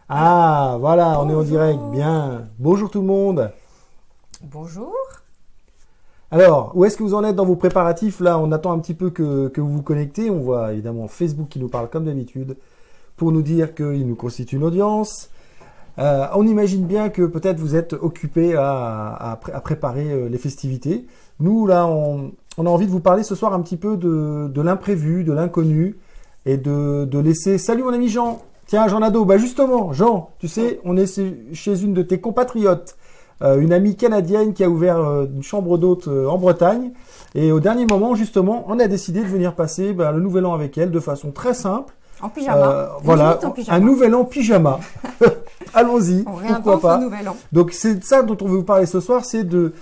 Ah, voilà, on est en direct. Bien. Bonjour tout le monde. Bonjour. Alors, où est-ce que vous en êtes dans vos préparatifs? Là, on attend un petit peu que vous vous connectez. On voit évidemment Facebook qui nous parle comme d'habitude pour nous dire qu'il nous constitue une audience. On imagine bien que peut-être vous êtes occupés à préparer les festivités. Nous, là, on a envie de vous parler ce soir un petit peu de l'imprévu, de l'inconnu et de laisser... Salut mon ami Jean. Tiens, Jean Nadeau, bah justement, Jean, tu sais, on est chez une de tes compatriotes, une amie canadienne qui a ouvert une chambre d'hôte en Bretagne. Et au dernier moment, justement, on a décidé de venir passer le nouvel an avec elle de façon très simple. En pyjama. Voilà, en pyjama. un nouvel an pyjama. Allons-y, On pourquoi réinvente pas. le nouvel an. Donc c'est de ça dont on veut vous parler ce soir, c'est de...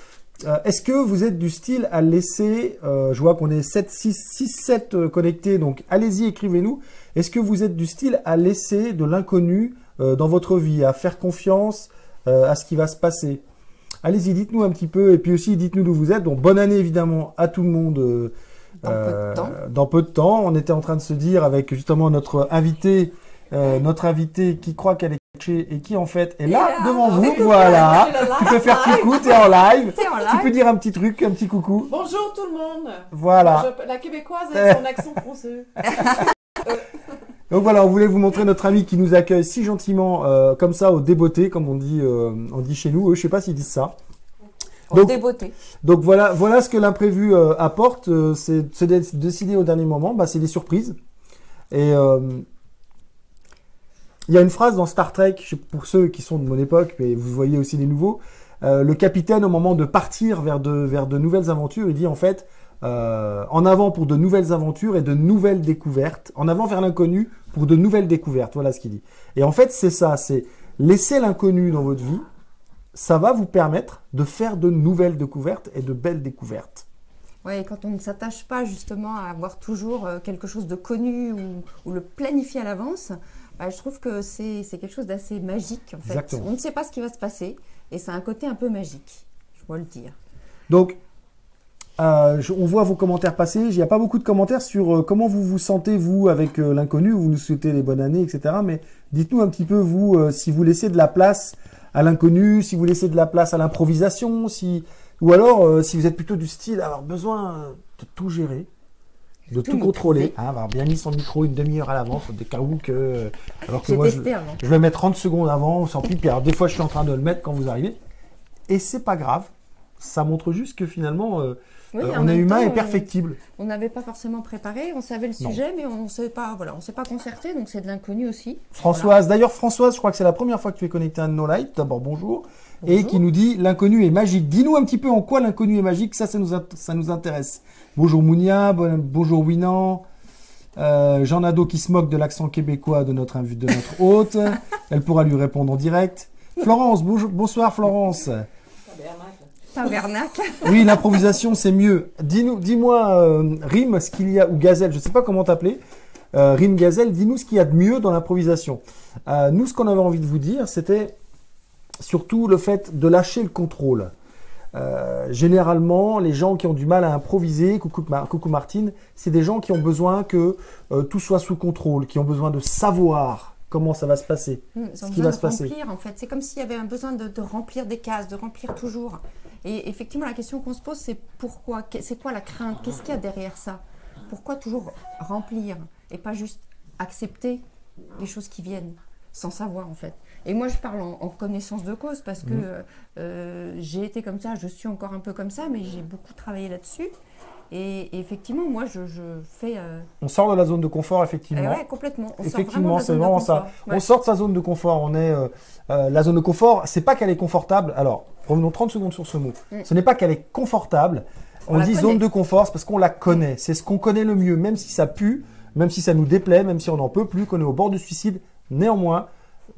est-ce que vous êtes du style à laisser, je vois qu'on est 7 connectés, donc allez-y, écrivez-nous. Est-ce que vous êtes du style à laisser de l'inconnu dans votre vie, à faire confiance à ce qui va se passer? Allez-y, dites-nous un petit peu, et puis aussi dites-nous d'où vous êtes. Donc bonne année évidemment à tout le monde dans peu de temps. On était en train de se dire avec justement notre invité qui croit qu'elle est cachée et qui en fait est là devant vous. Voilà, tu peux faire coucou, t'es en live. Tu peux dire un petit truc, un petit coucou. Bonjour tout le monde. Voilà. La québécoise avec son accent français. Donc voilà, on voulait vous montrer notre ami qui nous accueille si gentiment, comme ça, au débeauté, comme on dit chez nous. Je sais pas s'ils disent ça. Au débeauté. Donc voilà ce que l'imprévu apporte, c'est de décider au dernier moment. C'est des surprises. Et il y a une phrase dans Star Trek, pour ceux qui sont de mon époque, mais vous voyez aussi les nouveaux. Le capitaine, au moment de partir vers de nouvelles aventures, il dit en fait. En avant pour de nouvelles aventures et de nouvelles découvertes. En avant vers l'inconnu pour de nouvelles découvertes. Voilà ce qu'il dit. Et en fait, c'est ça. C'est laisser l'inconnu dans votre vie. Ça va vous permettre de faire de nouvelles découvertes et de belles découvertes. Oui, quand on ne s'attache pas justement à avoir toujours quelque chose de connu ou le planifier à l'avance, je trouve que c'est quelque chose d'assez magique en fait. Exactement. On ne sait pas ce qui va se passer et c'est un côté un peu magique, je dois le dire. Donc, on voit vos commentaires passer. Il n'y a pas beaucoup de commentaires sur comment vous vous sentez, vous, avec l'inconnu. Vous nous souhaitez les bonnes années, etc. Mais dites-nous un petit peu, vous, si vous laissez de la place à l'inconnu, si vous laissez de la place à l'improvisation, ou alors si vous êtes plutôt du style à avoir besoin de tout gérer, de tout contrôler, avoir bien mis son micro une demi-heure à l'avance, des cas où que... Alors que moi, je vais mettre 30 secondes avant, sans plus. Puis alors, des fois, je suis en train de le mettre quand vous arrivez. Et c'est pas grave. Ça montre juste que finalement... on est humain et perfectible. On n'avait pas forcément préparé, on savait le sujet, mais on ne s'est pas concerté, donc c'est de l'inconnu aussi. Françoise, voilà. D'ailleurs Françoise, je crois que c'est la première fois que tu es connectée à un de nos lives. D'abord bonjour. Et qui nous dit l'inconnu est magique. Dis-nous un petit peu en quoi l'inconnu est magique, ça nous intéresse. Bonjour Mounia, bonjour Winan. Jean Nadeau qui se moque de l'accent québécois de notre hôte. Elle pourra lui répondre en direct. Florence, bonsoir Florence. Tabernacle. Oui, l'improvisation, c'est mieux. Dis-moi, Rime, ce qu'il y a, ou Gazelle, je ne sais pas comment t'appeler. Rime Gazelle, dis-nous ce qu'il y a de mieux dans l'improvisation. Nous, ce qu'on avait envie de vous dire, c'était surtout le fait de lâcher le contrôle. Généralement, les gens qui ont du mal à improviser, coucou Martine, c'est des gens qui ont besoin que tout soit sous contrôle, qui ont besoin de savoir comment ça va se passer, ce qui va se passer. En fait, c'est comme s'il y avait un besoin de remplir des cases, de remplir toujours. Et effectivement, la question qu'on se pose, c'est pourquoi? C'est quoi la crainte? Qu'est-ce qu'il y a derrière ça? Pourquoi toujours remplir et pas juste accepter les choses qui viennent sans savoir en fait? Et moi, je parle en connaissance de cause parce que j'ai été comme ça, je suis encore un peu comme ça, mais j'ai beaucoup travaillé là-dessus. Et effectivement, moi, je fais... On sort de la zone de confort, effectivement. Oui, complètement. Effectivement, c'est vraiment ça. Ouais. On sort de sa zone de confort. On est la zone de confort, c'est pas qu'elle est confortable. Alors, revenons 30 secondes sur ce mot. Ce n'est pas qu'elle est confortable. On dit zone de confort, c'est parce qu'on la connaît. C'est ce qu'on connaît le mieux, même si ça pue, même si ça nous déplaît, même si on n'en peut plus, qu'on est au bord du suicide. Néanmoins,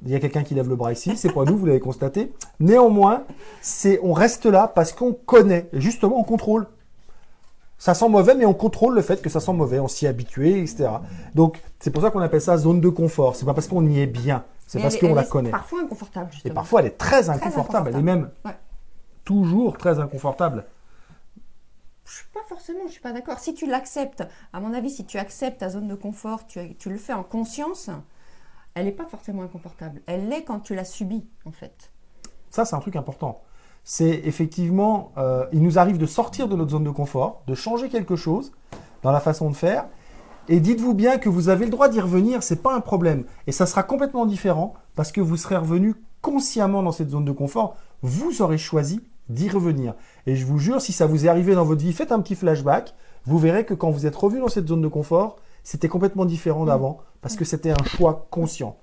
il y a quelqu'un qui lève le bras ici, c'est pas nous, vous l'avez constaté. Néanmoins, on reste là parce qu'on connaît. Et justement, on contrôle. Ça sent mauvais, mais on contrôle le fait que ça sent mauvais, on s'y est habitué, etc. Donc, c'est pour ça qu'on appelle ça zone de confort. C'est pas parce qu'on y est bien, c'est parce qu'on la connaît. Parfois inconfortable, justement. Et parfois, elle est très inconfortable. Elle est même toujours très inconfortable. Je suis pas d'accord. Si tu l'acceptes, à mon avis, si tu acceptes ta zone de confort, tu le fais en conscience, elle n'est pas forcément inconfortable. Elle l'est quand tu la subis, en fait. Ça, c'est un truc important. C'est effectivement, il nous arrive de sortir de notre zone de confort, de changer quelque chose dans la façon de faire. Et dites-vous bien que vous avez le droit d'y revenir, c'est pas un problème. Et ça sera complètement différent parce que vous serez revenu consciemment dans cette zone de confort. Vous aurez choisi d'y revenir. Et je vous jure, si ça vous est arrivé dans votre vie, faites un petit flashback. Vous verrez que quand vous êtes revenu dans cette zone de confort, c'était complètement différent d'avant parce que c'était un choix conscient.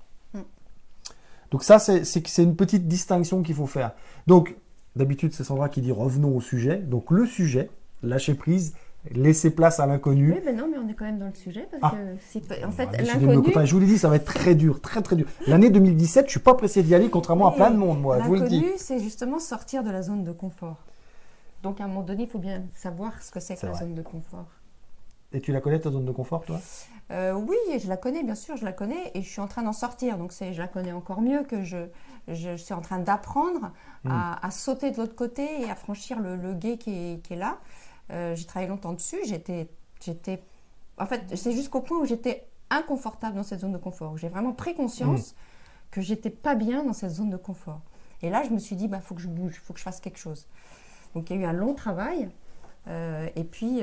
Donc ça, c'est une petite distinction qu'il faut faire. Donc, d'habitude, c'est Sandra qui dit revenons au sujet. Donc le sujet, lâcher prise, laisser place à l'inconnu. Oui, mais non, mais on est quand même dans le sujet parce que, en fait, l'inconnu... Je vous l'ai dit, ça va être très dur, très très dur. L'année 2017, je suis pas pressé d'y aller, contrairement à plein de monde, moi, je vous le dis. L'inconnu, c'est justement sortir de la zone de confort. Donc à un moment donné, il faut bien savoir ce que c'est que la zone de confort. Et tu la connais, ta zone de confort, toi? Oui, je la connais, bien sûr, je la connais et je suis en train d'en sortir. Donc je la connais encore mieux que je suis en train d'apprendre à sauter de l'autre côté et à franchir le gué qui est là. J'ai travaillé longtemps dessus. En fait, c'est jusqu'au point où j'étais inconfortable dans cette zone de confort. Où j'ai vraiment pris conscience que j'étais pas bien dans cette zone de confort. Et là, je me suis dit, faut que je bouge, faut que je fasse quelque chose. Donc il y a eu un long travail. Et puis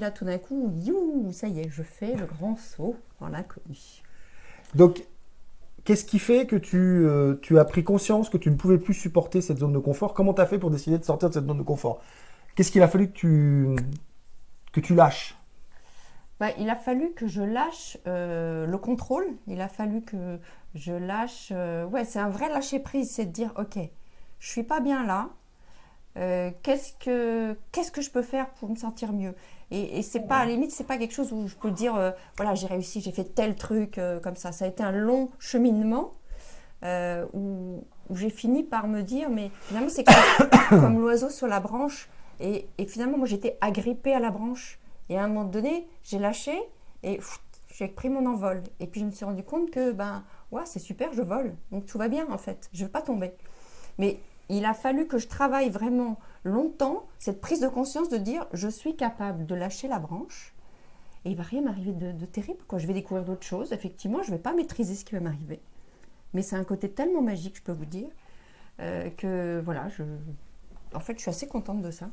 là, tout d'un coup, ça y est, je fais le grand saut dans l'inconnu. Donc, qu'est-ce qui fait que tu as pris conscience que tu ne pouvais plus supporter cette zone de confort? Comment tu as fait pour décider de sortir de cette zone de confort? Qu'est-ce qu'il a fallu que tu lâches? Il a fallu que je lâche le contrôle. Il a fallu que je lâche... c'est un vrai lâcher-prise, c'est de dire, ok, je suis pas bien là. Qu'est-ce que je peux faire pour me sentir mieux? Et c'est pas, à la limite, c'est pas quelque chose où je peux dire voilà, j'ai réussi, j'ai fait tel truc comme ça. Ça a été un long cheminement où j'ai fini par me dire, mais finalement c'est comme l'oiseau sur la branche et finalement moi j'étais agrippée à la branche et à un moment donné j'ai lâché et j'ai pris mon envol et puis je me suis rendu compte que c'est super, je vole, donc tout va bien en fait, je veux pas tomber. Mais il a fallu que je travaille vraiment longtemps cette prise de conscience de dire je suis capable de lâcher la branche et il va rien m'arriver de terrible, quoi. Je vais découvrir d'autres choses. Effectivement, je ne vais pas maîtriser ce qui va m'arriver. Mais c'est un côté tellement magique, je peux vous dire, que voilà, en fait, je suis assez contente de ça.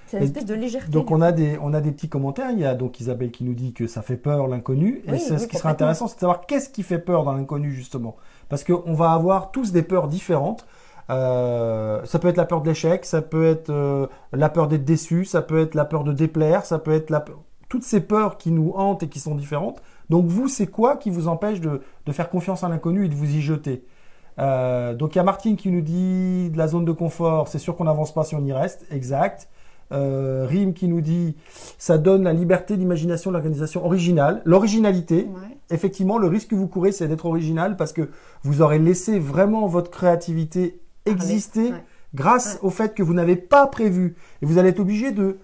C'est une espèce de légèreté. Donc on a des petits commentaires. Il y a donc Isabelle qui nous dit que ça fait peur l'inconnu. Et ce qui serait intéressant, c'est de savoir qu'est-ce qui fait peur dans l'inconnu justement. Parce qu'on va avoir tous des peurs différentes. Ça peut être la peur de l'échec, ça peut être la peur d'être déçu, ça peut être la peur de déplaire, ça peut être toutes ces peurs qui nous hantent et qui sont différentes. Donc vous, c'est quoi qui vous empêche de faire confiance à l'inconnu et de vous y jeter? Donc il y a Martine qui nous dit de la zone de confort, c'est sûr qu'on n'avance pas si on y reste, exact. Rim qui nous dit ça donne la liberté d'imagination, l'organisation originale, l'originalité. Effectivement, le risque que vous courez, c'est d'être original parce que vous aurez laissé vraiment votre créativité exister grâce au fait que vous n'avez pas prévu. Et vous allez être obligé de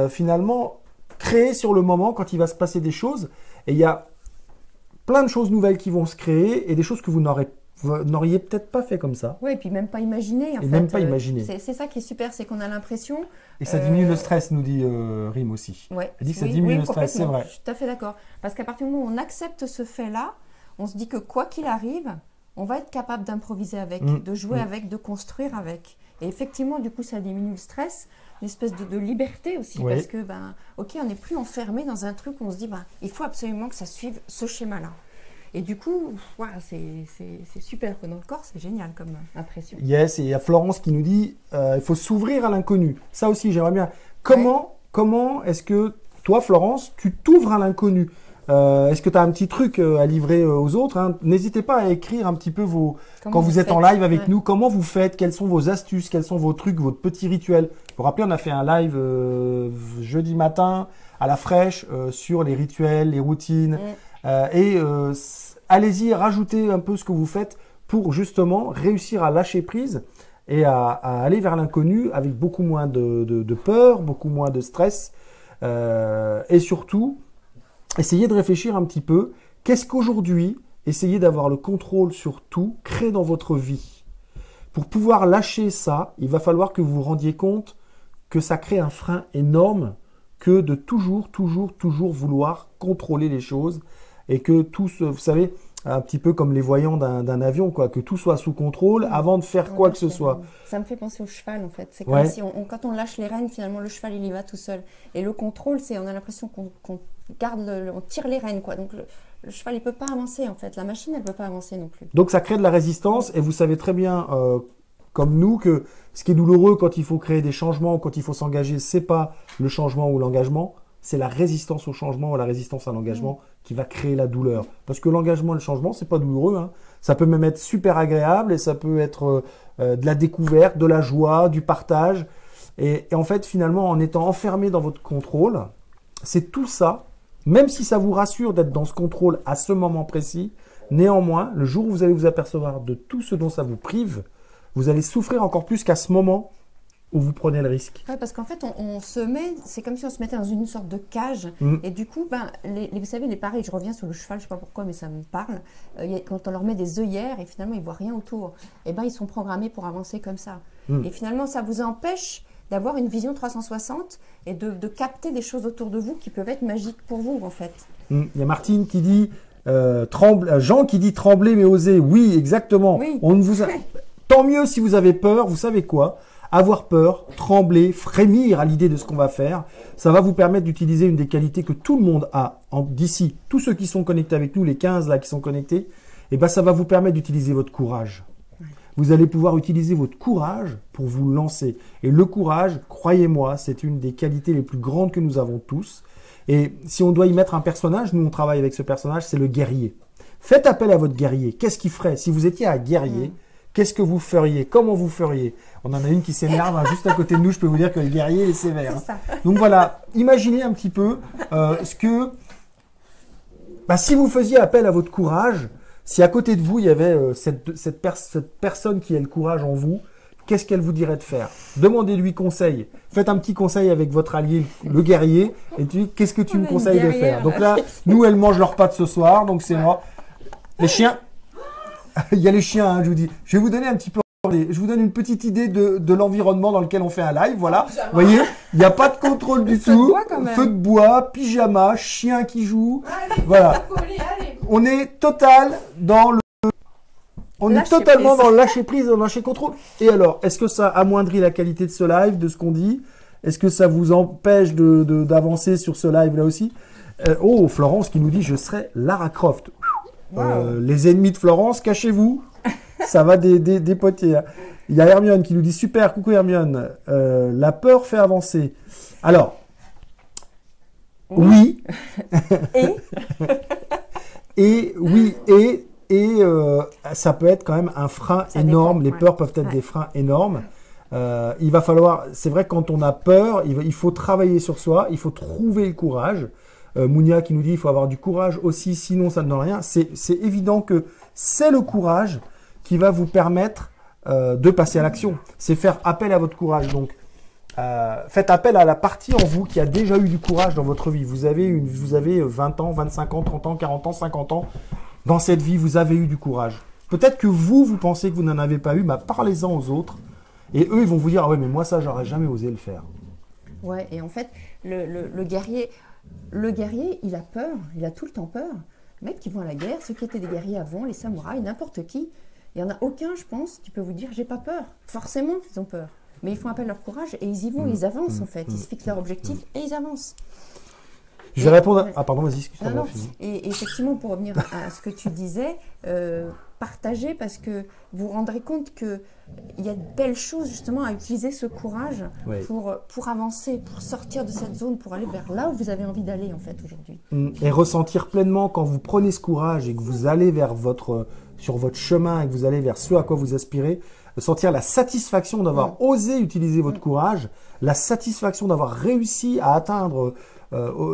finalement créer sur le moment quand il va se passer des choses. Et il y a plein de choses nouvelles qui vont se créer et des choses que vous n'auriez peut-être pas fait comme ça. Oui, et puis même pas imaginé. Même pas imaginé. C'est ça qui est super, c'est qu'on a l'impression... Et ça diminue le stress, nous dit Rim aussi. Elle dit que ça diminue le stress, c'est vrai. Je suis tout à fait d'accord. Parce qu'à partir du moment où on accepte ce fait-là, on se dit que quoi qu'il arrive, on va être capable d'improviser avec, de jouer avec, de construire avec. Et effectivement, du coup, ça diminue le stress, une espèce de liberté aussi. Parce que, ok, on n'est plus enfermé dans un truc où on se dit, il faut absolument que ça suive ce schéma-là. Et du coup, c'est super. Dans le corps, c'est génial comme impression. Yes, et il y a Florence qui nous dit il faut s'ouvrir à l'inconnu. Ça aussi, j'aimerais bien. Comment est-ce que toi, Florence, tu t'ouvres à l'inconnu? Est-ce que tu as un petit truc à livrer aux autres? N'hésitez pas à écrire un petit peu quand vous êtes en live avec nous, comment vous faites, quelles sont vos astuces, quels sont vos trucs, votre petit rituel. Vous vous rappelez, on a fait un live jeudi matin à la fraîche sur les rituels, les routines. Allez-y, rajoutez un peu ce que vous faites pour justement réussir à lâcher prise et à aller vers l'inconnu avec beaucoup moins de peur, beaucoup moins de stress et surtout, essayez de réfléchir un petit peu. Qu'est-ce qu'aujourd'hui, essayez d'avoir le contrôle sur tout, crée dans votre vie. Pour pouvoir lâcher ça, il va falloir que vous vous rendiez compte que ça crée un frein énorme que de toujours vouloir contrôler les choses et que vous savez, un petit peu comme les voyants d'un avion, quoi, que tout soit sous contrôle avant de faire quoi que ce soit. Ça me fait penser au cheval, en fait. C'est Ouais. comme si, quand on lâche les rênes, finalement, le cheval, il y va tout seul. Et le contrôle, c'est, on a l'impression qu'on garde, on tire les rênes, quoi. Donc, le cheval, il peut pas avancer, en fait. La machine, elle peut pas avancer non plus. Donc ça crée de la résistance et vous savez très bien, comme nous, que ce qui est douloureux quand il faut créer des changements, quand il faut s'engager, c'est pas le changement ou l'engagement, c'est la résistance au changement ou la résistance à l'engagement qui va créer la douleur. Parce que l'engagement et le changement, c'est pas douloureux, hein. Ça peut même être super agréable et ça peut être de la découverte, de la joie, du partage. Et en fait, finalement, en étant enfermé dans votre contrôle, c'est tout ça, même si ça vous rassure d'être dans ce contrôle à ce moment précis, néanmoins, le jour où vous allez vous apercevoir de tout ce dont ça vous prive, vous allez souffrir encore plus qu'à ce moment où vous prenez le risque. Ouais, parce qu'en fait, on se met, c'est comme si on se mettait dans une sorte de cage. Et du coup, vous savez, pareil, je reviens sur le cheval, je ne sais pas pourquoi, mais ça me parle. Quand on leur met des œillères et finalement, ils ne voient rien autour, et ils sont programmés pour avancer comme ça. Et finalement, ça vous empêche d'avoir une vision 360 et de capter des choses autour de vous qui peuvent être magiques pour vous, en fait. Il y a Martine qui dit, Jean qui dit trembler mais oser. Oui, exactement. Oui. On ne vous a... Tant mieux si vous avez peur, vous savez quoi? Avoir peur, trembler, frémir à l'idée de ce qu'on va faire, ça va vous permettre d'utiliser une des qualités que tout le monde a d'ici. Tous ceux qui sont connectés avec nous, les 15 là qui sont connectés, ça va vous permettre d'utiliser votre courage. Vous allez pouvoir utiliser votre courage pour vous lancer. Et le courage, croyez-moi, c'est une des qualités les plus grandes que nous avons tous. Et si on doit y mettre un personnage, nous on travaille avec ce personnage, c'est le guerrier. Faites appel à votre guerrier. Qu'est-ce qu'il ferait? Si vous étiez un guerrier, qu'est-ce que vous feriez? Comment vous feriez? On en a une qui s'énerve juste à côté de nous. Je peux vous dire que le guerrier est sévère. C'est ça. Donc voilà, imaginez un petit peu si vous faisiez appel à votre courage, si à côté de vous, il y avait cette personne qui a le courage en vous, qu'est-ce qu'elle vous dirait de faire? Demandez-lui conseil. Faites un petit conseil avec votre allié, le guerrier, et tu dis, qu'est-ce que tu me conseilles de faire? Donc là, nous, elle mange leur pâte ce soir, donc c'est moi. Les chiens, il y a les chiens, hein, je vous dis. Je vais vous donner un petit peu, je vous donne une petite idée de l'environnement dans lequel on fait un live, voilà. Vous voyez, il n'y a pas de contrôle du tout. Feu de bois, pyjama, chien qui joue. Allez, Voilà. allez. On est total dans le... On est totalement dans le lâcher prise, dans le lâcher contrôle. Et alors, est-ce que ça amoindrit la qualité de ce live, de ce qu'on dit? Est-ce que ça vous empêche d'avancer sur ce live là aussi? Florence qui nous dit, je serai Lara Croft. Les ennemis de Florence, cachez-vous. Ça va dépoter. Il y a Hermione qui nous dit, super, coucou Hermione. La peur fait avancer. Alors, oui. Et ça peut être quand même un frein énorme. Les peurs peuvent être des freins énormes. Il va falloir, c'est vrai que quand on a peur, il faut travailler sur soi, il faut trouver le courage. Mounia qui nous dit il faut avoir du courage aussi, sinon ça ne donne rien. C'est évident que c'est le courage qui va vous permettre de passer à l'action. C'est faire appel à votre courage. Donc, faites appel à la partie en vous qui a déjà eu du courage dans votre vie. Vous avez 20 ans, 25 ans, 30 ans, 40 ans, 50 ans. Dans cette vie, vous avez eu du courage. Peut-être que vous pensez que vous n'en avez pas eu, mais parlez-en aux autres. Et eux, ils vont vous dire, ah ouais, mais moi, ça, j'aurais jamais osé le faire. Ouais, et en fait, le guerrier, il a peur, il a tout le temps peur. Les mecs qui vont à la guerre, ceux qui étaient des guerriers avant, les samouraïs, n'importe qui, il n'y en a aucun, je pense, qui peut vous dire, j'ai pas peur. Forcément, ils ont peur. Mais ils font appel à leur courage et ils y vont, ils avancent en fait. Ils se fixent leur objectif et ils avancent. Je vais répondre à... Ah pardon, vas-y, excuse-moi. Et effectivement, pour revenir à ce que tu disais, partagez parce que vous vous rendrez compte qu'il y a de belles choses justement à utiliser ce courage pour avancer, pour sortir de cette zone, pour aller vers là où vous avez envie d'aller en fait aujourd'hui. Et ressentir pleinement quand vous prenez ce courage et que vous allez sur votre chemin et que vous allez vers ce à quoi vous aspirez, sentir la satisfaction d'avoir osé utiliser votre courage, la satisfaction d'avoir réussi à atteindre,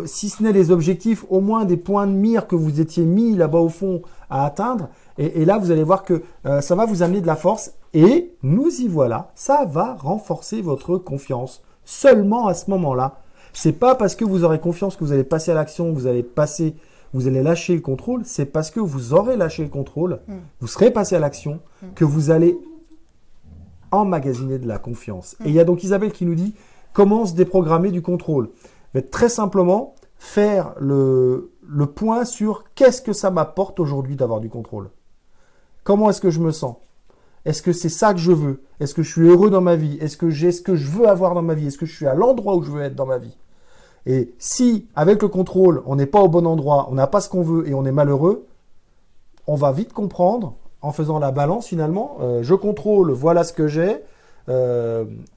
si ce n'est les objectifs, au moins des points de mire que vous étiez mis là-bas au fond à atteindre. Et là, vous allez voir que ça va vous amener de la force. Et nous y voilà, ça va renforcer votre confiance. Seulement à ce moment-là. C'est pas parce que vous aurez confiance que vous allez passer à l'action, vous allez lâcher le contrôle. C'est parce que vous aurez lâché le contrôle, vous serez passé à l'action, que vous allez emmagasiner de la confiance. Et il y a donc Isabelle qui nous dit comment se déprogrammer du contrôle. Mais très simplement, faire le le point sur qu'est-ce que ça m'apporte aujourd'hui d'avoir du contrôle. Comment est-ce que je me sens? Est-ce que c'est ça que je veux? Est-ce que je suis heureux dans ma vie? Est-ce que j'ai ce que je veux avoir dans ma vie? Est-ce que je suis à l'endroit où je veux être dans ma vie? Et si, avec le contrôle, on n'est pas au bon endroit, on n'a pas ce qu'on veut et on est malheureux, on va vite comprendre, en faisant la balance finalement, je contrôle, voilà ce que j'ai.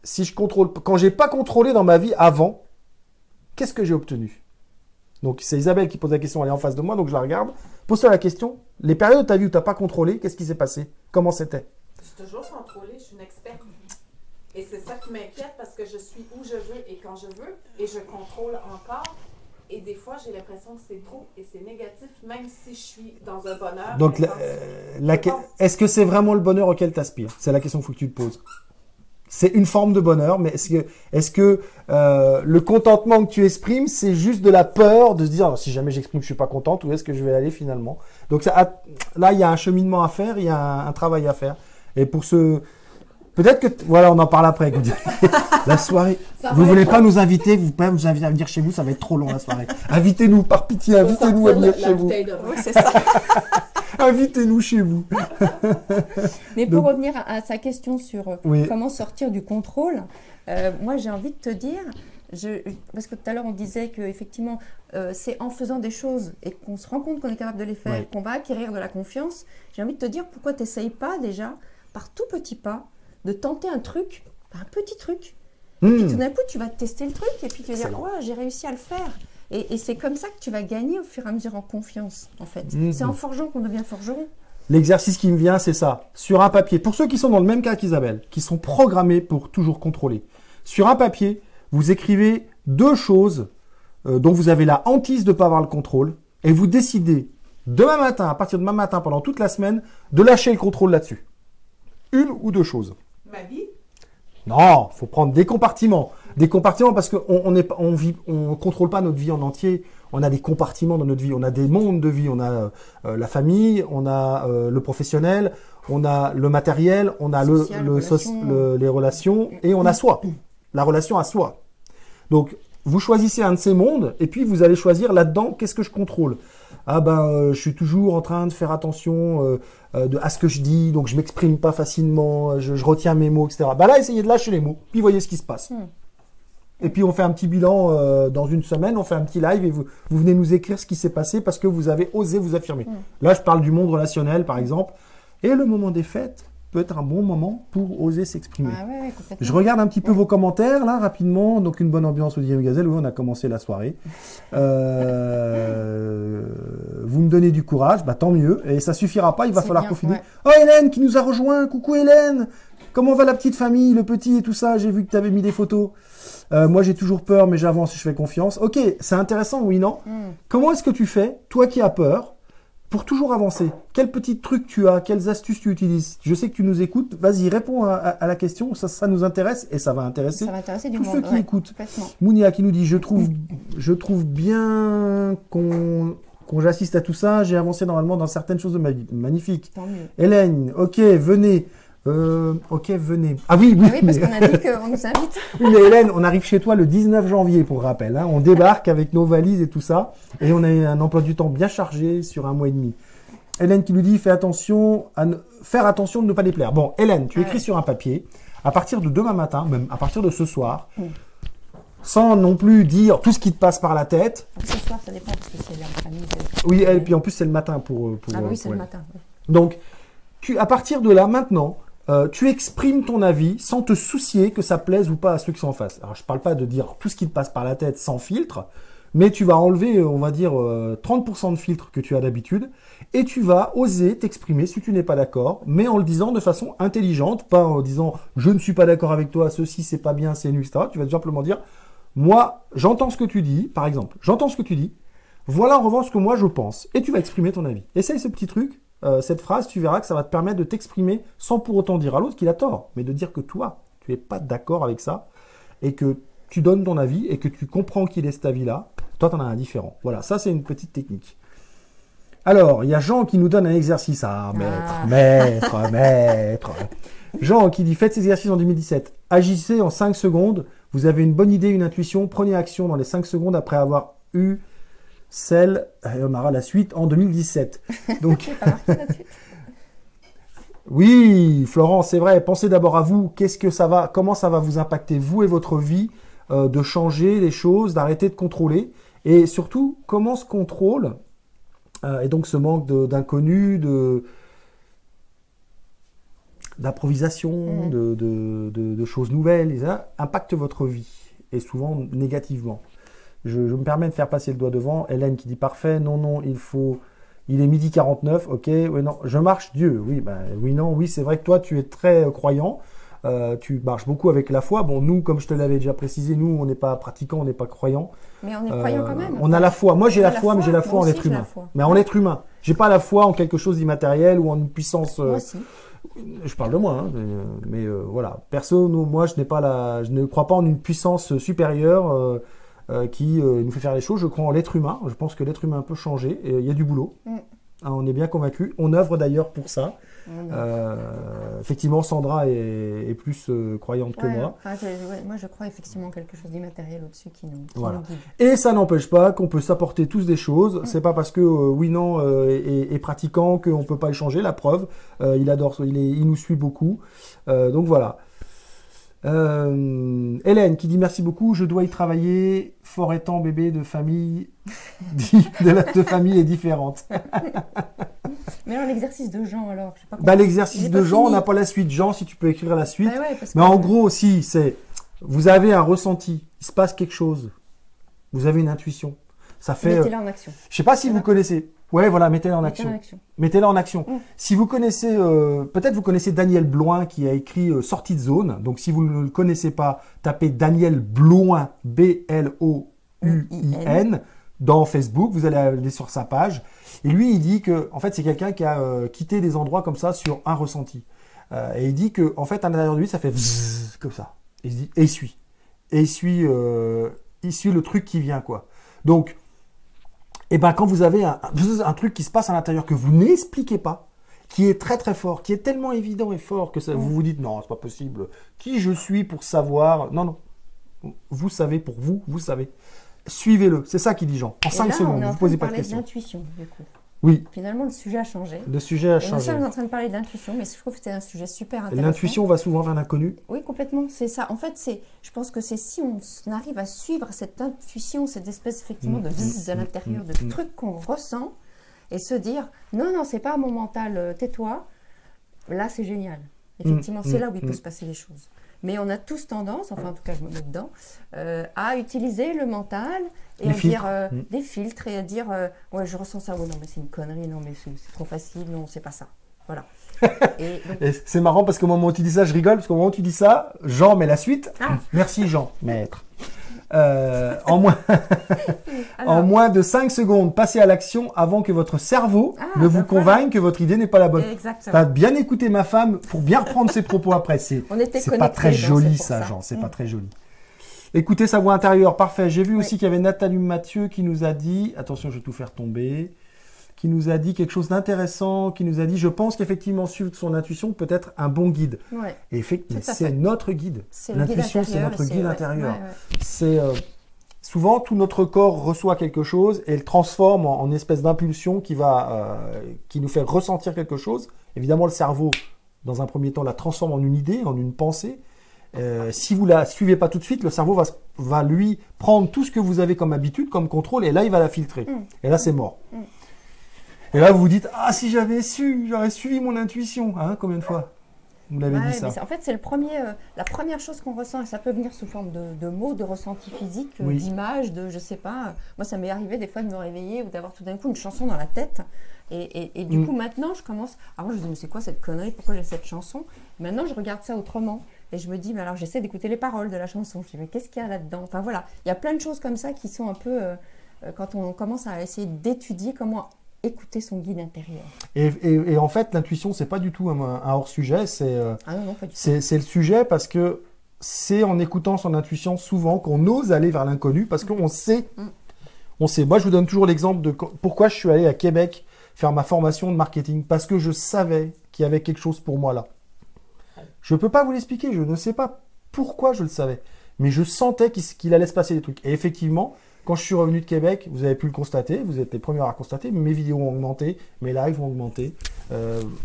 Si je contrôle, quand j'ai pas contrôlé dans ma vie avant, qu'est-ce que j'ai obtenu? Donc c'est Isabelle qui pose la question, elle est en face de moi, donc je la regarde. Pose-toi la question, les périodes de ta vie où tu n'as pas contrôlé, qu'est-ce qui s'est passé? Comment c'était? Je suis toujours contrôlée, je suis une experte. Et c'est ça qui m'inquiète parce que je suis où je veux et quand je veux. Et je contrôle encore. Et des fois, j'ai l'impression que c'est trop et c'est négatif, même si je suis dans un bonheur. Donc, est-ce que c'est vraiment le bonheur auquel tu aspires? C'est la question qu'il faut que tu te poses. C'est une forme de bonheur, mais est-ce que le contentement que tu exprimes, c'est juste de la peur de se dire si jamais j'exprime que je suis pas contente, où est-ce que je vais aller finalement? Donc là, il y a un cheminement à faire, il y a un travail à faire. Et pour ce peut-être que voilà, on en parle après. La soirée. Vous voulez pas nous inviter? Vous pouvez nous inviter à venir chez vous, ça va être trop long la soirée. Invitez-nous, par pitié, invitez-nous à venir chez vous. Oui, c'est ça. Invitez-nous chez vous. Mais pour revenir à sa question sur comment sortir du contrôle, moi j'ai envie de te dire, parce que tout à l'heure on disait que effectivement c'est en faisant des choses et qu'on se rend compte qu'on est capable de les faire, qu'on va acquérir de la confiance. J'ai envie de te dire pourquoi tu n'essayes pas déjà par tout petit pas de tenter un truc, un petit truc. Et puis tout d'un coup tu vas tester le truc et puis tu vas dire ouais, j'ai réussi à le faire. Et c'est comme ça que tu vas gagner au fur et à mesure en confiance, en fait. C'est en forgeant qu'on devient forgeron. L'exercice qui me vient, c'est ça. Sur un papier, pour ceux qui sont dans le même cas qu'Isabelle, qui sont programmés pour toujours contrôler, sur un papier, vous écrivez 2 choses dont vous avez la hantise de ne pas avoir le contrôle, et vous décidez demain matin, à partir de demain matin, pendant toute la semaine, de lâcher le contrôle là-dessus. 1 ou 2 choses. Ma vie? Non, faut prendre des compartiments. Des compartiments parce qu'on on contrôle pas notre vie en entier. On a des compartiments dans notre vie. On a des mondes de vie. On a la famille, on a le professionnel, on a le matériel, on a les relations et on a soi. La relation à soi. Donc, vous choisissez un de ces mondes et puis vous allez choisir là-dedans qu'est-ce que je contrôle. Ah ben, je suis toujours en train de faire attention à ce que je dis, donc je m'exprime pas facilement, je retiens mes mots, etc. Ben là, essayez de lâcher les mots, puis voyez ce qui se passe. Et puis on fait un petit bilan dans une semaine, on fait un petit live et vous venez nous écrire ce qui s'est passé parce que vous avez osé vous affirmer. Là, je parle du monde relationnel, par exemple. Et le moment des fêtes peut être un bon moment pour oser s'exprimer. Ah ouais, complètement. Je regarde un petit peu vos commentaires, là, rapidement. Donc, une bonne ambiance au Dieu Gazelle. Oui, on a commencé la soirée. Vous me donnez du courage, bah tant mieux. Et ça suffira pas, il va falloir peaufiner. Oh, Hélène qui nous a rejoint. Coucou Hélène. Comment va la petite famille, le petit et tout ça? J'ai vu que tu avais mis des photos. Moi, j'ai toujours peur, mais j'avance et je fais confiance. Ok, c'est intéressant, oui, non? Comment est-ce que tu fais, toi qui as peur, pour toujours avancer? Quel petit truc tu as? Quelles astuces tu utilises? Je sais que tu nous écoutes. Vas-y, réponds à la question. Ça nous intéresse et ça va intéresser tous ceux qui écoutent. Mounia qui nous dit, je trouve bien qu'on j'assiste à tout ça. J'ai avancé normalement dans certaines choses de ma vie. Magnifique. Tant mieux. Hélène, ok, venez. Ok, venez. Ah oui, oui. Ah oui, parce qu'on a dit qu'on nous invite. Oui, mais Hélène, on arrive chez toi le 19 janvier, pour rappel. Hein. On débarque avec nos valises et tout ça. Et on a un emploi du temps bien chargé sur 1 mois et demi. Hélène qui nous dit, faire attention de ne pas déplaire. Bon, Hélène, tu écris sur un papier, à partir de demain matin, même à partir de ce soir, sans non plus dire tout ce qui te passe par la tête. Ce soir, ça dépend, parce que c'est la famille. Oui, et puis en plus, c'est le matin pour ah oui, c'est le matin. Oui. Donc, à partir de là, maintenant, tu exprimes ton avis sans te soucier que ça plaise ou pas à ceux qui sont en face. Alors, je parle pas de dire tout ce qui te passe par la tête sans filtre, mais tu vas enlever, on va dire, 30% de filtre que tu as d'habitude, et tu vas oser t'exprimer si tu n'es pas d'accord, mais en le disant de façon intelligente, pas en disant « je ne suis pas d'accord avec toi, ceci c'est pas bien, c'est nul, etc. » Tu vas simplement dire « moi, j'entends ce que tu dis, par exemple, j'entends ce que tu dis, voilà en revanche ce que moi je pense. » Et tu vas exprimer ton avis. Essaye ce petit truc. Cette phrase, tu verras que ça va te permettre de t'exprimer sans pour autant dire à l'autre qu'il a tort, mais de dire que toi, tu n'es pas d'accord avec ça et que tu donnes ton avis et que tu comprends qu'il est cet avis-là. Toi, tu en as un différent. Voilà, ça, c'est une petite technique. Alors, il y a Jean qui nous donne un exercice. Ah, maître. Jean qui dit, faites ces exercices en 2017. Agissez en 5 secondes. Vous avez une bonne idée, une intuition. Prenez action dans les 5 secondes après avoir eu celle, et on aura la suite en 2017. Donc, Pas marqué la suite. oui, Florence, c'est vrai. Pensez d'abord à vous. Comment ça va vous impacter, vous et votre vie, de changer les choses, d'arrêter de contrôler. Et surtout, comment ce contrôle, et donc ce manque d'inconnu, d'improvisation, de choses nouvelles, impacte votre vie, et souvent négativement. Je me permets de faire passer le doigt devant. Hélène qui dit parfait, non, il est midi 49, ok, oui, non, je marche Dieu, oui, oui, c'est vrai que toi tu es très croyant, tu marches beaucoup avec la foi. Bon, nous, comme je te l'avais déjà précisé, nous, on n'est pas pratiquants, on n'est pas croyants. Mais on est croyants quand même. On a la foi. Moi, j'ai la foi, mais j'ai la foi en Moi l'être aussi, j'ai humain. la foi. Mais en l'être humain. J'ai pas la foi en quelque chose d'immatériel ou en une puissance. Moi aussi. Je parle de moi, hein, mais voilà. Perso, moi, je ne crois pas en une puissance supérieure qui nous fait faire les choses. Je crois en l'être humain. Je pense que l'être humain peut changer. Et il y a du boulot. Hein, on est bien convaincus. On œuvre d'ailleurs pour ça. Effectivement, Sandra est plus croyante que moi. Enfin, moi, je crois effectivement quelque chose d'immatériel au-dessus qui nous guide. Et ça n'empêche pas qu'on peut s'apporter tous des choses. C'est pas parce que est pratiquant qu'on peut pas échanger. La preuve, il nous suit beaucoup. Donc voilà. Hélène qui dit merci beaucoup. Je dois y travailler. Fort étant bébé de famille, de famille est différente. Mais alors l'exercice de Jean alors, je sais pas l'exercice de Jean, on n'a pas la suite. Jean, si tu peux écrire la suite. Ouais, en gros aussi, vous avez un ressenti, il se passe quelque chose, vous avez une intuition. Ça fait. Mettez-la en action. Je sais pas si vous connaissez. Ouais, voilà, mettez-la en action. Mettez-la en action. Si vous connaissez, peut-être vous connaissez Daniel Blouin qui a écrit Sortie de zone. Donc si vous ne le connaissez pas, tapez Daniel Blouin, Blouin, dans Facebook. Vous allez aller sur sa page. Et lui, il dit que, en fait, c'est quelqu'un qui a quitté des endroits comme ça sur un ressenti. Et il dit que, en fait, à l'intérieur de lui, ça fait bzzz, comme ça. Et il dit, et il suit. Et il suit le truc qui vient, quoi. Donc, quand vous avez un truc qui se passe à l'intérieur que vous n'expliquez pas, qui est très très fort, qui est tellement évident et fort que vous vous dites, non, c'est pas possible. Qui je suis pour savoir? Non. Vous savez pour vous, vous savez. Suivez-le, c'est ça qu'il dit Jean. En 5 secondes, vous ne posez pas de questions. L'intuition, du coup. Oui. Finalement, le sujet a changé. Le sujet a changé. Nous sommes en train de parler de l'intuition, mais je trouve que c'est un sujet super intéressant. L'intuition va souvent vers l'inconnu. Oui, complètement. C'est ça. En fait, je pense que c'est si on arrive à suivre cette intuition, cette espèce effectivement de bzzz à l'intérieur, de trucs qu'on ressent, et se dire non, c'est pas mon mental, tais-toi. Là, c'est génial. Effectivement, c'est là où il peut se passer les choses. Mais on a tous tendance, enfin en tout cas je me mets dedans, à utiliser le mental et à dire des filtres et à dire ouais je ressens ça, ouais non mais c'est une connerie, non mais c'est trop facile, non c'est pas ça. Voilà. Et c'est marrant parce qu'au moment où tu dis ça, je rigole, parce qu'au moment où tu dis ça, Jean met la suite. Merci Jean, maître. En moins de 5 secondes, passez à l'action avant que votre cerveau ne vous convainque que votre idée n'est pas la bonne. Tu as bien écouté ma femme pour bien reprendre ses propos après. C'est pas très joli ça, Jean. C'est pas très joli. Écoutez sa voix intérieure, parfait. J'ai vu aussi qu'il y avait Nathalie Mathieu qui nous a dit, attention, je vais tout faire tomber, qui nous a dit quelque chose d'intéressant, qui nous a dit, je pense qu'effectivement suivre son intuition peut être un bon guide. Ouais. Et effectivement, c'est notre guide. L'intuition, c'est notre guide intérieur. C'est souvent tout notre corps reçoit quelque chose et le transforme en espèce d'impulsion qui nous fait ressentir quelque chose. Évidemment, le cerveau, dans un premier temps, la transforme en une idée, en une pensée. Si vous la suivez pas tout de suite, le cerveau va lui prendre tout ce que vous avez comme habitude, comme contrôle, et là, il va la filtrer. Et là, c'est mort. Et là, vous vous dites, ah, si j'avais su, j'aurais suivi mon intuition. Hein, combien de fois vous l'avez dit ça? En fait, c'est la première chose qu'on ressent, et ça peut venir sous forme de mots, de ressentis physiques, d'images, je sais pas. Moi, ça m'est arrivé des fois de me réveiller ou d'avoir tout d'un coup une chanson dans la tête. Et du coup, maintenant, je commence. Alors, je me dis, mais c'est quoi cette connerie? Pourquoi j'ai cette chanson? Maintenant, je regarde ça autrement. Et je me dis, mais alors, j'essaie d'écouter les paroles de la chanson. Je me dis, mais qu'est-ce qu'il y a là-dedans? Enfin, voilà. Il y a plein de choses comme ça qui sont un peu. Quand on commence à essayer d'étudier comment écouter son guide intérieur. Et en fait, l'intuition, c'est pas du tout un hors-sujet. Non, pas du tout. C'est le sujet parce que c'est en écoutant son intuition souvent qu'on ose aller vers l'inconnu parce qu'on sait. On sait. Moi, je vous donne toujours l'exemple de pourquoi je suis allé à Québec faire ma formation de marketing. Parce que je savais qu'il y avait quelque chose pour moi là. Je ne peux pas vous l'expliquer. Je ne sais pas pourquoi je le savais. Mais je sentais qu'il allait se passer des trucs. Et effectivement, Quand je suis revenu de Québec, vous avez pu le constater, vous êtes les premiers à constater, mes vidéos ont augmenté, mes lives ont augmenté.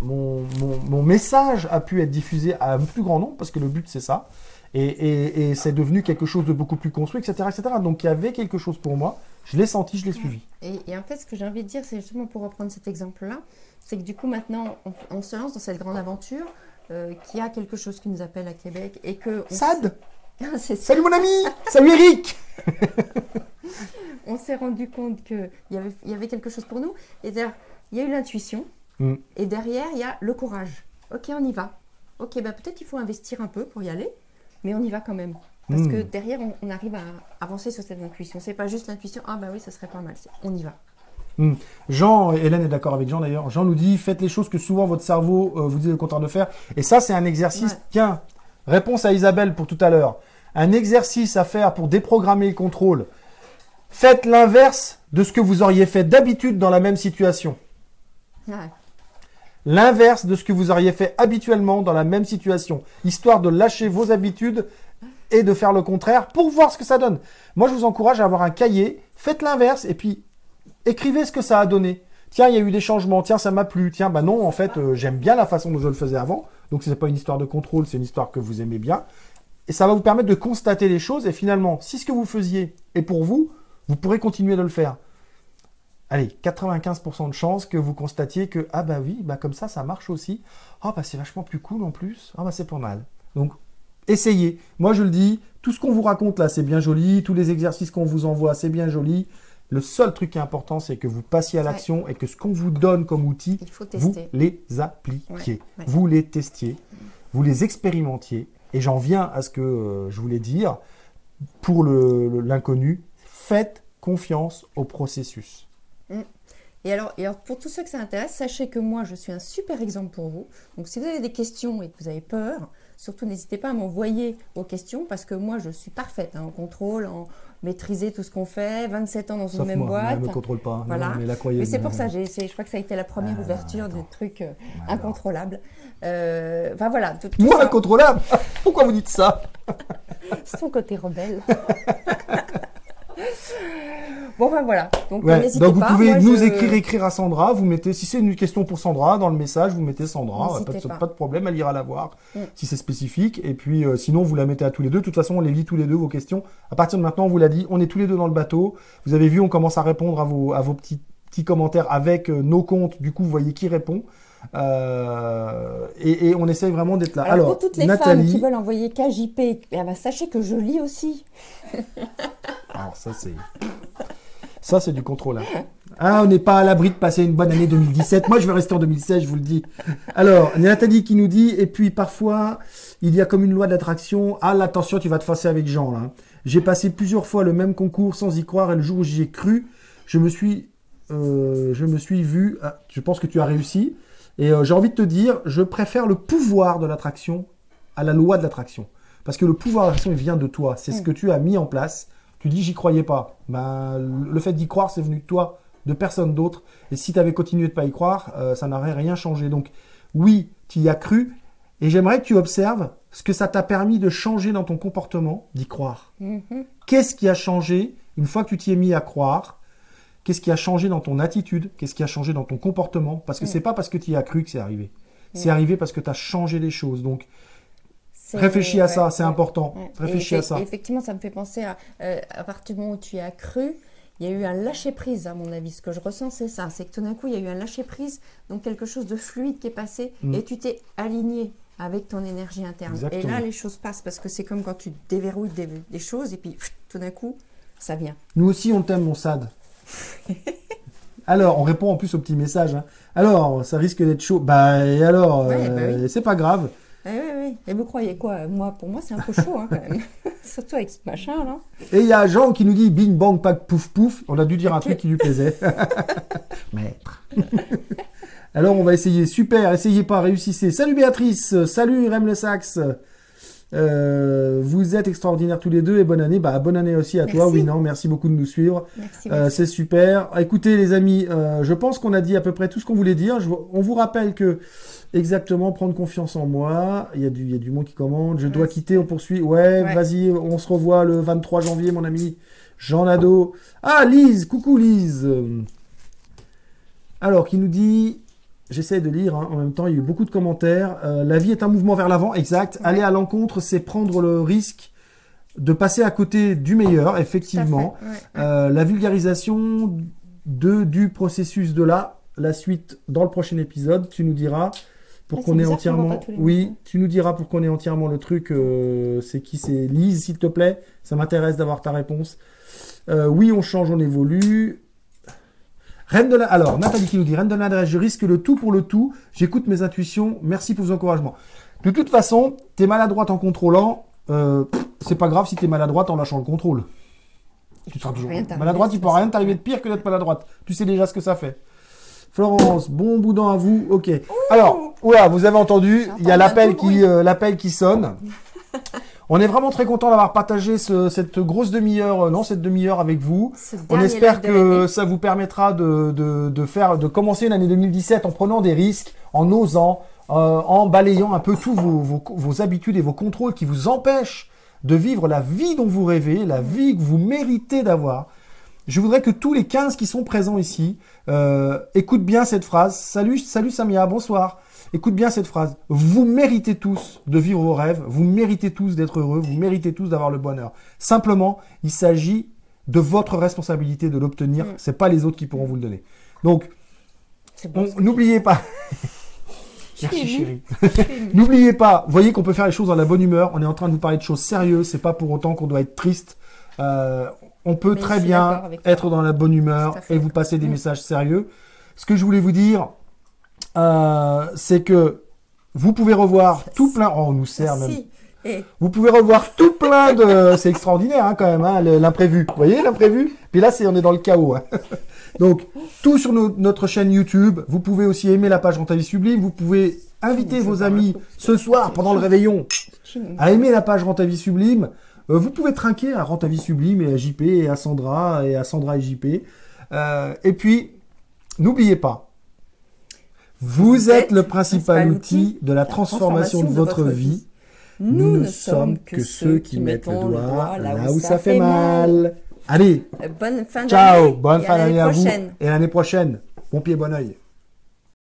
Mon message a pu être diffusé à un plus grand nombre, parce que le but c'est ça. Et c'est devenu quelque chose de beaucoup plus construit, etc., etc. Donc il y avait quelque chose pour moi, je l'ai senti, je l'ai suivi. Et en fait, ce que j'ai envie de dire, c'est justement pour reprendre cet exemple-là, c'est que du coup maintenant, on se lance dans cette grande aventure, qu'il y a quelque chose qui nous appelle à Québec et que... Sad c'est ça. Salut mon ami. Salut Eric. On s'est rendu compte qu'il y avait quelque chose pour nous. Et derrière, il y a eu l'intuition. Et derrière, il y a le courage. Ok, on y va. Ok, bah, peut-être qu'il faut investir un peu pour y aller, mais on y va quand même. Parce que derrière, on arrive à avancer sur cette intuition. C'est pas juste l'intuition, ah bah oui, ça serait pas mal. On y va. Jean, Hélène est d'accord avec Jean d'ailleurs. Jean nous dit, faites les choses que souvent votre cerveau vous dit le contraire de faire. Et ça, c'est un exercice. Ouais. Tiens, réponse à Isabelle pour tout à l'heure. Un exercice à faire pour déprogrammer le contrôle. Faites l'inverse de ce que vous auriez fait d'habitude dans la même situation. Ouais. L'inverse de ce que vous auriez fait habituellement dans la même situation. Histoire de lâcher vos habitudes et de faire le contraire pour voir ce que ça donne. Moi, je vous encourage à avoir un cahier. Faites l'inverse et puis écrivez ce que ça a donné. Tiens, il y a eu des changements. Tiens, ça m'a plu. Tiens, bah non, en fait, j'aime bien la façon dont je le faisais avant. Donc, ce n'est pas une histoire de contrôle, c'est une histoire que vous aimez bien. Et ça va vous permettre de constater les choses. Et finalement, si ce que vous faisiez est pour vous, vous pourrez continuer de le faire. Allez, 95% de chances que vous constatiez que, ah bah oui, bah comme ça marche aussi. Ah bah c'est vachement plus cool en plus. Ah bah c'est pas mal. Donc, essayez. Moi, je le dis, tout ce qu'on vous raconte là, c'est bien joli. Tous les exercices qu'on vous envoie, c'est bien joli. Le seul truc qui est important, c'est que vous passiez à l'action et que ce qu'on vous donne comme outil, vous les appliquiez. Ouais. Vous les testiez, vous les expérimentiez. Et j'en viens à ce que je voulais dire. Pour l'inconnu, faites confiance au processus. Et alors, pour tous ceux que ça intéresse, sachez que moi, je suis un super exemple pour vous. Donc, si vous avez des questions et que vous avez peur, surtout n'hésitez pas à m'envoyer vos questions parce que moi, je suis parfaite en contrôle, en maîtriser tout ce qu'on fait, 27 ans dans une même boîte. Je ne me contrôle pas. Voilà. Non, mais c'est pour ça, je crois que ça a été la première ouverture de trucs incontrôlables. Enfin voilà. Moi, incontrôlable. Pourquoi vous dites ça? C'est ton côté rebelle. Bon, enfin voilà. Donc, donc vous pouvez nous écrire à Sandra. Vous mettez, si c'est une question pour Sandra, dans le message, vous mettez Sandra. Pas de problème, elle ira la voir si c'est spécifique. Et puis, sinon, vous la mettez à tous les deux. De toute façon, on les lit tous les deux, vos questions. À partir de maintenant, on vous l'a dit, on est tous les deux dans le bateau. Vous avez vu, on commence à répondre à vos petits commentaires avec nos comptes. Du coup, vous voyez qui répond. Et on essaye vraiment d'être là. Alors, pour toutes les femmes qui veulent envoyer KJP, sachez que je lis aussi. Alors ça c'est du contrôle. Ah, on n'est pas à l'abri de passer une bonne année 2017. Moi, je vais rester en 2016, je vous le dis. Alors, Nathalie qui nous dit, et puis parfois, il y a comme une loi d'attraction. Ah, attention, tu vas te fâcher avec Jean, là. J'ai passé plusieurs fois le même concours sans y croire, et le jour où j'y ai cru, je me suis vu, je pense que tu as réussi. Et j'ai envie de te dire, je préfère le pouvoir de l'attraction à la loi de l'attraction. Parce que le pouvoir de l'attraction, il vient de toi. C'est ce que tu as mis en place. Tu dis, j'y croyais pas. Le fait d'y croire, c'est venu de toi, de personne d'autre. Et si tu avais continué de pas y croire, ça n'aurait rien changé. Donc, oui, tu y as cru. Et j'aimerais que tu observes ce que ça t'a permis de changer dans ton comportement, d'y croire. Qu'est-ce qui a changé une fois que tu t'y es mis à croire? Qu'est-ce qui a changé dans ton attitude? Qu'est-ce qui a changé dans ton comportement? Parce que c'est pas parce que tu y as cru que c'est arrivé. C'est arrivé parce que tu as changé les choses. Donc, réfléchis à ça, c'est important. Réfléchis à ça. Effectivement, ça me fait penser à partir du moment où tu y as cru, il y a eu un lâcher-prise, à mon avis. Ce que je ressens, c'est ça. C'est que tout d'un coup, il y a eu un lâcher-prise, donc quelque chose de fluide qui est passé, et tu t'es aligné avec ton énergie interne. Exactement. Et là, les choses passent, parce que c'est comme quand tu déverrouilles des choses, et puis tout d'un coup, ça vient. Nous aussi, on t'aime, mon SAD. Alors, on répond en plus au petit message. Alors, ça risque d'être chaud. Et alors, c'est pas grave. Oui. Et vous croyez quoi? Pour moi, c'est un peu chaud, quand même. Surtout avec ce machin, là. Et il y a Jean qui nous dit bing, bang, pack, pouf, pouf. On a dû dire un truc qui lui plaisait. Maître. Alors, on va essayer. Super, essayez pas, réussissez. Salut Béatrice. Salut Rem Le Sax. Vous êtes extraordinaires tous les deux et bonne année. Bonne année aussi à toi. Oui, non, merci beaucoup de nous suivre. Merci. C'est super. Écoutez, les amis, je pense qu'on a dit à peu près tout ce qu'on voulait dire. On vous rappelle que exactement, prendre confiance en moi. Il y a du monde qui commande. Je dois quitter, on poursuit. Ouais, vas-y, on se revoit le 23 janvier, mon ami. Jean Nadeau. Ah, Lise, coucou Lise. Alors, qui nous dit, j'essaie de lire en même temps, il y a eu beaucoup de commentaires. La vie est un mouvement vers l'avant, exact. Ouais. Aller à l'encontre, c'est prendre le risque de passer à côté du meilleur, effectivement. Tout à fait, ouais. La vulgarisation du processus de là, la suite dans le prochain épisode, tu nous diras pour Ouais, qu'on c'est ait bizarre qu'on voit entièrement. pas tous les Oui, mots. tu nous diras pour qu'on ait entièrement le truc. C'est qui? C'est Lise, s'il te plaît. Ça m'intéresse d'avoir ta réponse. Oui, on change, on évolue. Alors, Nathalie qui nous dit, Reine de l'adresse, je risque le tout pour le tout. J'écoute mes intuitions. Merci pour vos encouragements. De toute façon, t'es maladroite en contrôlant. C'est pas grave si t'es maladroite en lâchant le contrôle. Tu seras toujours rien t'arriver, maladroite, il de peut toute rien façon. t'arriver de pire que d'être maladroite. Tu sais déjà ce que ça fait. Florence, bon boudin à vous. Ok. Alors, oula, vous avez entendu, il y a l'appel qui sonne. On est vraiment très content d'avoir partagé cette grosse demi-heure, cette demi-heure avec vous. Ce On dernier espère live de que l'année. ça vous permettra de commencer l'année 2017 en prenant des risques, en osant, en balayant un peu tous vos habitudes et vos contrôles qui vous empêchent de vivre la vie dont vous rêvez, la vie que vous méritez d'avoir. Je voudrais que tous les 15 qui sont présents ici écoutent bien cette phrase. Salut Samia, bonsoir. Écoute bien cette phrase. Vous méritez tous de vivre vos rêves. Vous méritez tous d'être heureux. Vous méritez tous d'avoir le bonheur. Simplement, il s'agit de votre responsabilité de l'obtenir. C'est pas les autres qui pourront vous le donner. Donc, C'est bon, n'oubliez pas. Je Merci suis émue. chérie. N'oubliez pas, voyez qu'on peut faire les choses dans la bonne humeur. On est en train de vous parler de choses sérieuses. C'est pas pour autant qu'on doit être triste. On peut Mais très je suis bien d'accord avec toi. être dans la bonne humeur Tout à fait. et vous passer des messages sérieux. Ce que je voulais vous dire, c'est que vous pouvez revoir tout plein. Oh, on nous sert même. Si. Et Vous pouvez revoir tout plein de. C'est extraordinaire quand même, l'imprévu. Vous voyez l'imprévu? Puis là, on est dans le chaos. Donc, tout sur notre chaîne YouTube. Vous pouvez aussi aimer la page Rends ta vie sublime. Vous pouvez inviter vos amis ce soir pendant le réveillon à aimer la page Rends ta vie sublime. Vous pouvez trinquer à Rends ta vie sublime et à JP et à Sandra et JP. Et puis, n'oubliez pas, vous êtes le principal outil de la transformation de votre vie. Nous ne sommes que ceux qui mettent le doigt là où ça fait mal. Allez, bonne fin d'année. ciao, bonne Et fin d'année à vous. prochaine. Et à l'année prochaine. Bon pied, bon oeil.